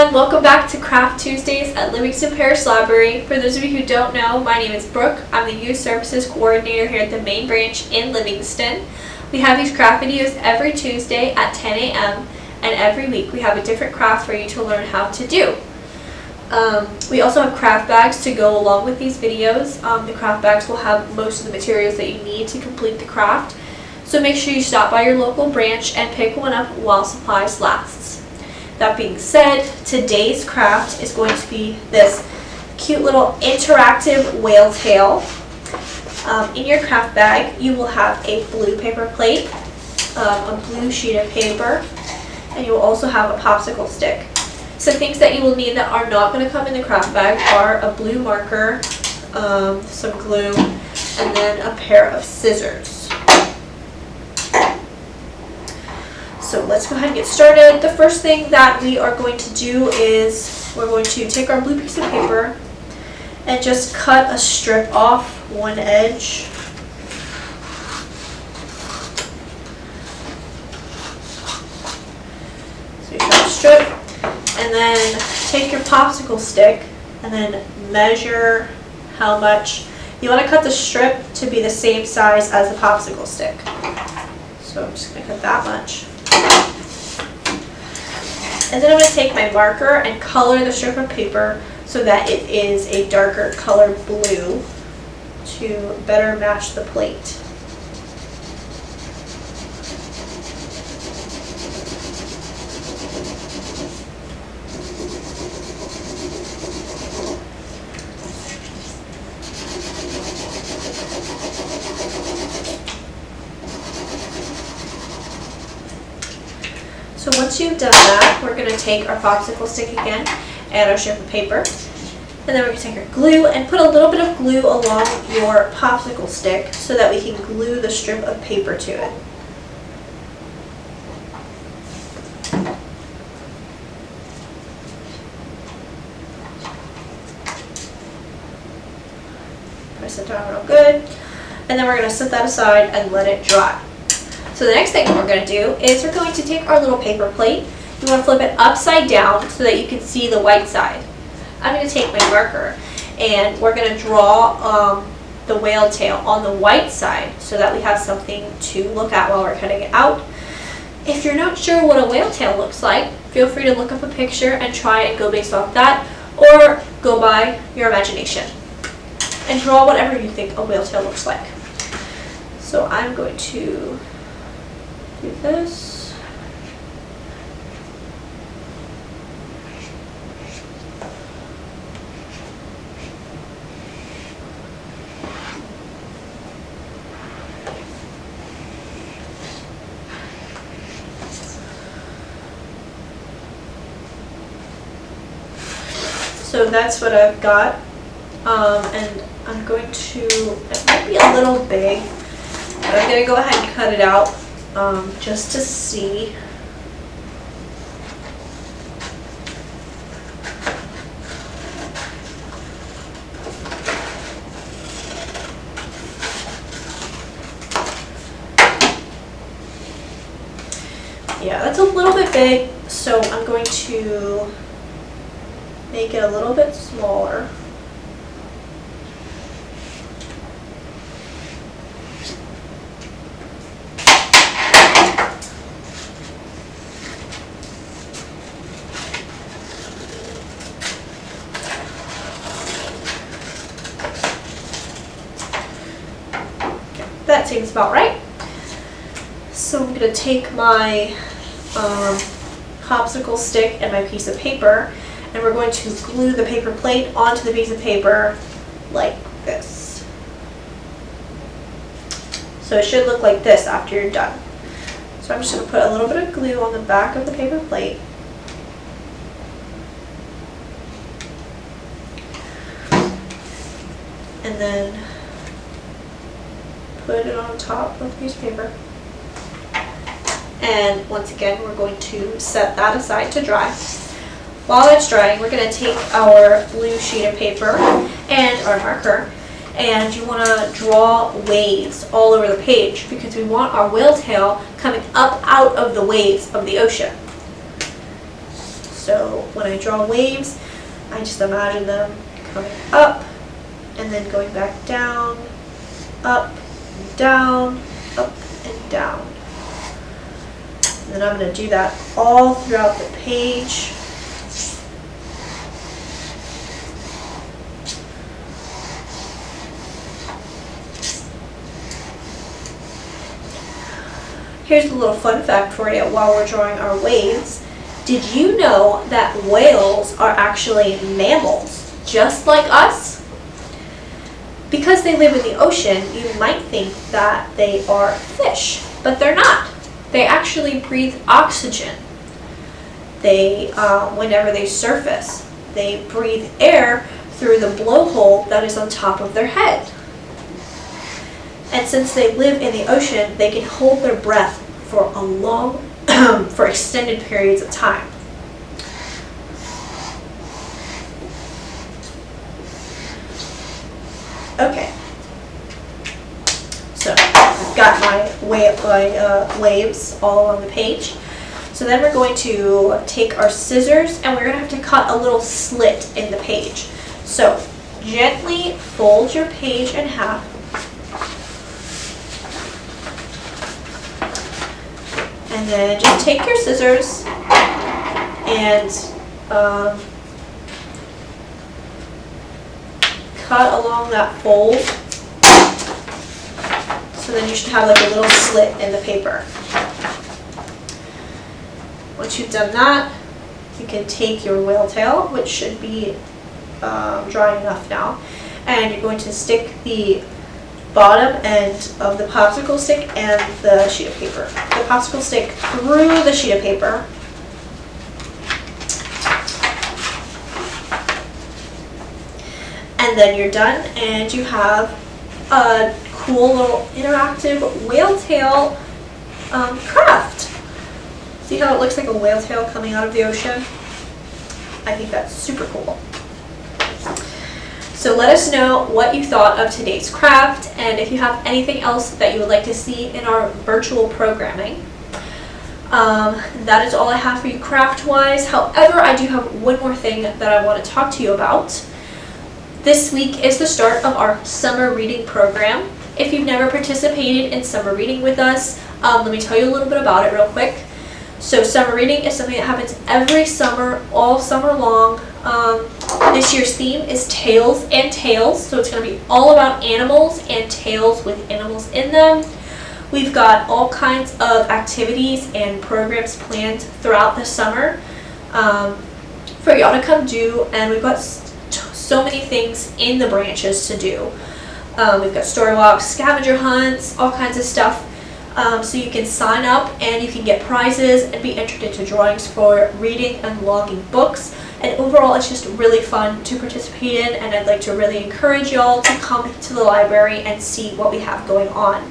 everyone, welcome back to Craft Tuesdays at Livingston Parish Library. For those of you who don't know, my name is Brooke. I'm the Youth Services Coordinator here at the main branch in Livingston. We have these craft videos every Tuesday at 10 a.m. and every week we have a different craft for you to learn how to do. We also have craft bags to go along with these videos. The craft bags will have most of the materials that you need to complete the craft. So make sure you stop by your local branch and pick one up while supplies last. That being said, today's craft is going to be this cute little interactive whale tail. In your craft bag, you will have a blue paper plate, a blue sheet of paper, and you will also have a popsicle stick. Some things that you will need that are not going to come in the craft bag are a blue marker, some glue, and then a pair of scissors. So let's go ahead and get started. The first thing that we are going to do is we're going to take our blue piece of paper and just cut a strip off one edge. So you cut a strip, and then take your popsicle stick and then measure how much. You want to cut the strip to be the same size as the popsicle stick. So I'm just going to cut that much. And then I'm going to take my marker and color the strip of paper so that it is a darker color blue to better match the plate. So once you've done that, we're going to take our popsicle stick again and our strip of paper, and then we're going to take our glue and put a little bit of glue along your popsicle stick so that we can glue the strip of paper to it. Press it down real good, and then we're going to set that aside and let it dry. So the next thing we're going to do is we're going to take our little paper plate. You want to flip it upside down so that you can see the white side. I'm going to take my marker and we're going to draw the whale tail on the white side so that we have something to look at while we're cutting it out. If you're not sure what a whale tail looks like, feel free to look up a picture and try and go based off that, or go by your imagination and draw whatever you think a whale tail looks like. So I'm going to do this. So that's what I've got, and I'm going to, it might be a little big, but I'm going to go ahead and cut it out. Just to see. Yeah, that's a little bit big, so I'm going to make it a little bit smaller. That seems about right. So I'm going to take my popsicle stick and my piece of paper, and we're going to glue the paper plate onto the piece of paper like this. So it should look like this after you're done. So I'm just going to put a little bit of glue on the back of the paper plate. And then put it on top of the piece of paper. And once again, we're going to set that aside to dry. While it's drying, we're going to take our blue sheet of paper and our marker, and you want to draw waves all over the page because we want our whale tail coming up out of the waves of the ocean. So when I draw waves, I just imagine them coming up and then going back down, up and down, up and down. And then I'm going to do that all throughout the page. Here's a little fun fact for you while we're drawing our waves. Did you know that whales are actually mammals, just like us? Because they live in the ocean, you might think that they are fish, but they're not. They actually breathe oxygen. Whenever they surface, they breathe air through the blowhole that is on top of their head. And since they live in the ocean, they can hold their breath for a long, for extended periods of time. Okay. So I've got my waves all on the page. So then we're going to take our scissors and we're going to have to cut a little slit in the page. So gently fold your page in half. And then just take your scissors and cut along that fold. So then you should have like a little slit in the paper. Once you've done that, you can take your whale tail, which should be dry enough now, and you're going to stick the bottom end of the popsicle stick and the sheet of paper. The popsicle stick through the sheet of paper. And then you're done, and you have a cool little interactive whale tail craft. See how it looks like a whale tail coming out of the ocean? I think that's super cool. So let us know what you thought of today's craft, and if you have anything else that you would like to see in our virtual programming. That is all I have for you craft-wise. However, I do have one more thing that I want to talk to you about. This week is the start of our summer reading program. If you've never participated in summer reading with us, let me tell you a little bit about it real quick. So summer reading is something that happens every summer, all summer long. This year's theme is Tails and Tales, so it's going to be all about animals and tales with animals in them. We've got all kinds of activities and programs planned throughout the summer for y'all to come do, and we've got so many things in the branches to do. We've got story walks, scavenger hunts, all kinds of stuff. So you can sign up and you can get prizes and be entered into drawings for reading and logging books. And overall, it's just really fun to participate in, and I'd like to really encourage y'all to come to the library and see what we have going on.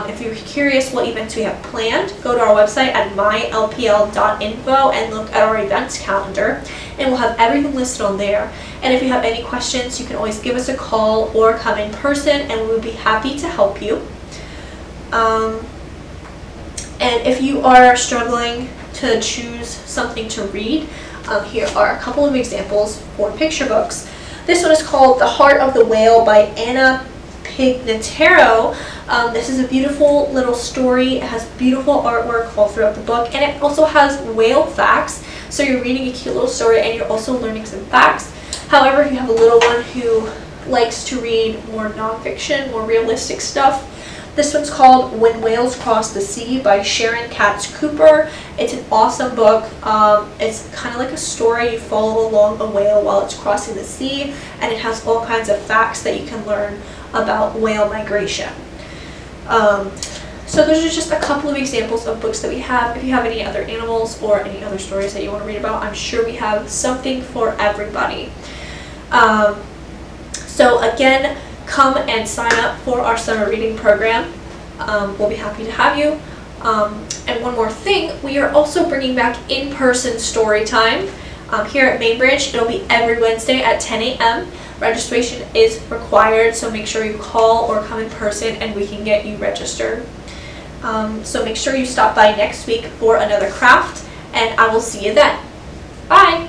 If you're curious what events we have planned, go to our website at mylpl.info and look at our events calendar, and we'll have everything listed on there. And if you have any questions, you can always give us a call or come in person, and we would be happy to help you. And if you are struggling to choose something to read, here are a couple of examples for picture books. This one is called The Heart of the Whale by Anna Pignataro. This is a beautiful little story. It has beautiful artwork all throughout the book, and it also has whale facts. So you're reading a cute little story and you're also learning some facts. However, if you have a little one who likes to read more nonfiction, more realistic stuff, this one's called When Whales Cross the Sea by Sharon Katz Cooper. It's an awesome book. It's kind of like a story. You follow along a whale while it's crossing the sea, and it has all kinds of facts that you can learn about whale migration. So those are just a couple of examples of books that we have. If you have any other animals or any other stories that you want to read about, I'm sure we have something for everybody. So again, come and sign up for our summer reading program. We'll be happy to have you. And one more thing, we are also bringing back in-person story time here at Main Branch. It'll be every Wednesday at 10 a.m. Registration is required, so make sure you call or come in person and we can get you registered. So make sure you stop by next week for another craft, and I will see you then. Bye!